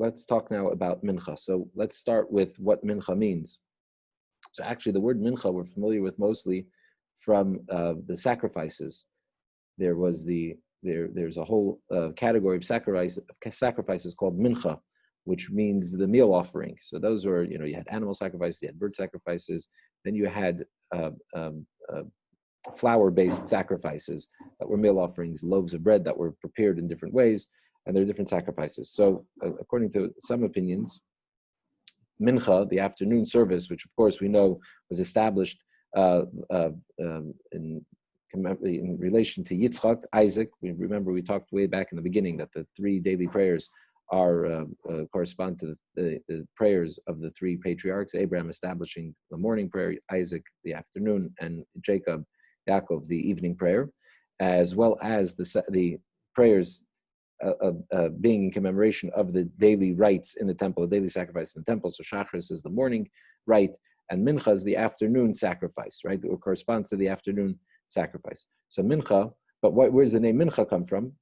let's talk now about Mincha. So let's start with what Mincha means. So actually the word Mincha we're familiar with mostly from the sacrifices. There's a whole category of sacrifices called Mincha, which means the meal offering. So those were, you had animal sacrifices, you had bird sacrifices, then you had flour-based sacrifices that were meal offerings, loaves of bread that were prepared in different ways, and there are different sacrifices. So according to some opinions, Mincha, the afternoon service, which of course we know was established in relation to Yitzchak, Isaac. We talked way back in the beginning that the 3 daily prayers are correspond to the prayers of the 3 patriarchs, Abraham establishing the morning prayer, Isaac the afternoon, and Jacob, Yaakov, the evening prayer, as well as the prayers being in commemoration of the daily rites in the temple, the daily sacrifice in the temple. So Shachris is the morning rite, and Mincha is the afternoon sacrifice, right? It corresponds to the afternoon sacrifice. So Mincha, but where does the name Mincha come from?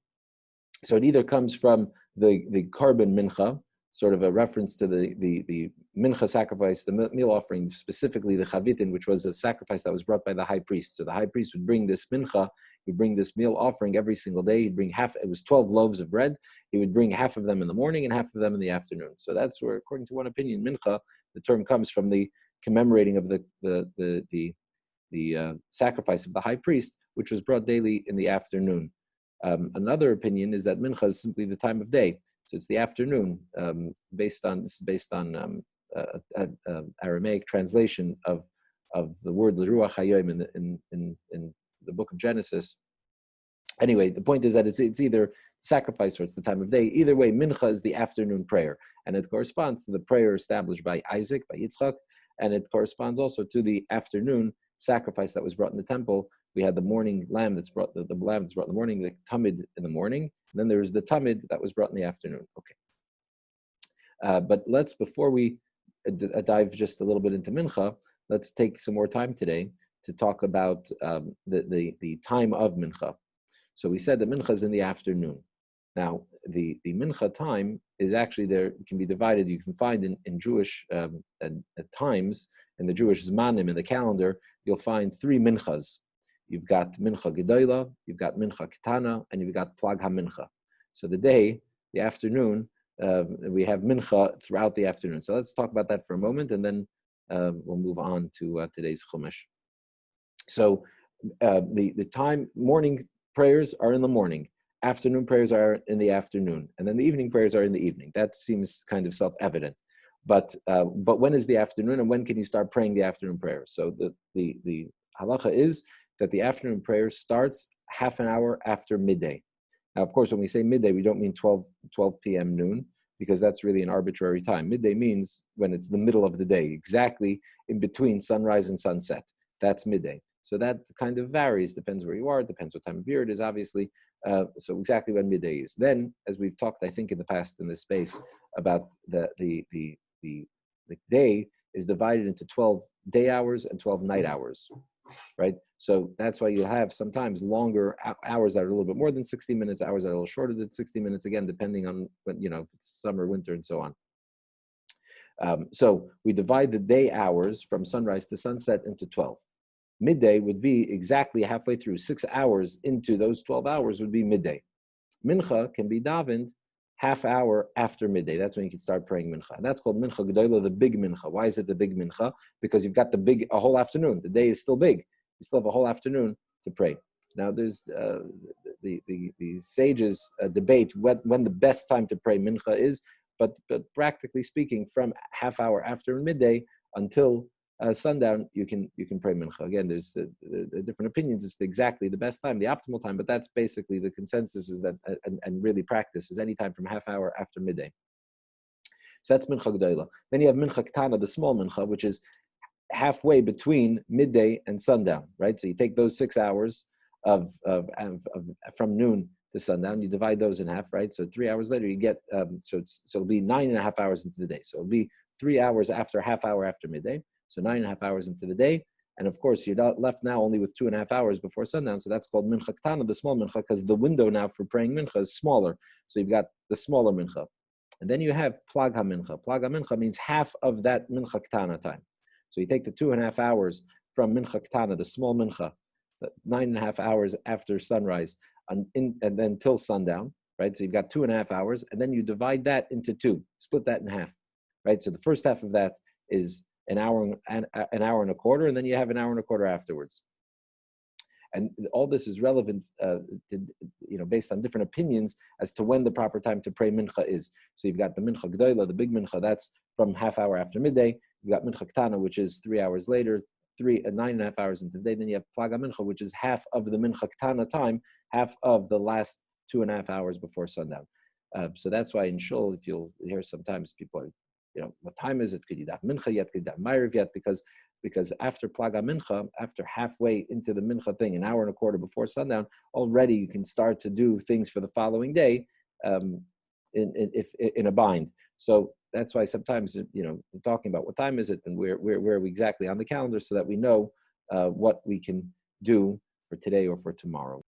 So it either comes from the carbon Mincha, sort of a reference to the Mincha sacrifice, the meal offering, specifically the Chavitin, which was a sacrifice that was brought by the high priest. So the high priest would bring this Mincha, he'd bring this meal offering every single day. He'd bring it was 12 loaves of bread. He would bring half of them in the morning and half of them in the afternoon. So that's where, according to one opinion, Mincha, the term comes from the commemorating of the sacrifice of the high priest, which was brought daily in the afternoon. Another opinion is that Mincha is simply the time of day. So it's the afternoon, based on Aramaic translation of the word L'ruach hayom in the book of Genesis. Anyway, the point is that it's either sacrifice or it's the time of day. Either way, Mincha is the afternoon prayer, and it corresponds to the prayer established by Isaac, by Yitzchak, and it corresponds also to the afternoon sacrifice that was brought in the temple. We had the morning lamb that's brought, the lamb that's brought in the morning, the tamid in the morning, and then there's the tamid that was brought in the afternoon. Okay. But before we dive just a little bit into Mincha, let's take some more time today to talk about the time of Mincha. So we said that Mincha is in the afternoon. Now, the Mincha time is actually there, can be divided. You can find in Jewish at times, in the Jewish Zmanim, in the calendar, you'll find 3 Minchas. You've got Mincha Gedola, you've got Mincha Ketana, and you've got Plag HaMincha. So the afternoon, we have Mincha throughout the afternoon. So let's talk about that for a moment, and then we'll move on to today's Chumash. So the time, morning prayers are in the morning, afternoon prayers are in the afternoon, and then the evening prayers are in the evening. That seems kind of self-evident. But when is the afternoon, and when can you start praying the afternoon prayer? So the halacha is that the afternoon prayer starts half an hour after midday. Now, of course, when we say midday, we don't mean 12 p.m. noon, because that's really an arbitrary time. Midday means when it's the middle of the day, exactly in between sunrise and sunset. That's midday. So that kind of varies, depends where you are, depends what time of year it is, obviously. So exactly when midday is. Then, as we've talked, I think, in the past in this space, about the day is divided into 12 day hours and 12 night hours, right? So that's why you have sometimes longer hours that are a little bit more than 60 minutes, hours that are a little shorter than 60 minutes, again, depending on when, if it's summer, winter, and so on. So we divide the day hours from sunrise to sunset into 12. Midday would be exactly halfway through, 6 hours into those 12 hours would be midday. Mincha can be davened half hour after midday. That's when you can start praying Mincha. And that's called Mincha Gedola, the big Mincha. Why is it the big Mincha? Because you've got a whole afternoon. The day is still big. You still have a whole afternoon to pray. Now there's the sages debate when the best time to pray Mincha is, but practically speaking, from half hour after midday until sundown, you can pray Mincha. Again, there's different opinions. It's exactly the best time, the optimal time, but that's basically the consensus is that, and really practice is any time from half hour after midday. So that's Mincha Gedola. Then you have Mincha Ketana, the small Mincha, which is halfway between midday and sundown, right? So you take those 6 hours of from noon to sundown, you divide those in half, right? So 3 hours later, you get, so it'll be 9.5 hours into the day. So it'll be 3 hours after half hour after midday. So 9.5 hours into the day. And of course, you're left now only with 2.5 hours before sundown. So that's called Mincha Ketana, the small Mincha, because the window now for praying Mincha is smaller. So you've got the smaller Mincha. And then you have Plag HaMincha. Plag HaMincha means half of that Mincha Ktana time. So you take the 2.5 hours from Mincha Ktana, the small Mincha, 9.5 hours after sunrise, and then till sundown, right? So you've got 2.5 hours, and then you divide that into two, split that in half, right? So the first half of that is an hour and a quarter, and then you have an hour and a quarter afterwards. And all this is relevant, based on different opinions as to when the proper time to pray mincha is. So you've got the mincha gdoila, the big mincha, that's from half hour after midday. You've got mincha ktana, which is 3 hours later, 9.5 hours into the day. Then you have plaga mincha, which is half of the mincha ktana time, half of the last 2.5 hours before sundown. So that's why in shul, if you'll hear sometimes people are, what time is it? Could you daf mincha yet? Could you daf ma'ariv yet? Because after Plaga Mincha, after halfway into the Mincha thing, an hour and a quarter before sundown, already you can start to do things for the following day in a bind. So that's why sometimes, talking about what time is it and where are we exactly on the calendar so that we know what we can do for today or for tomorrow.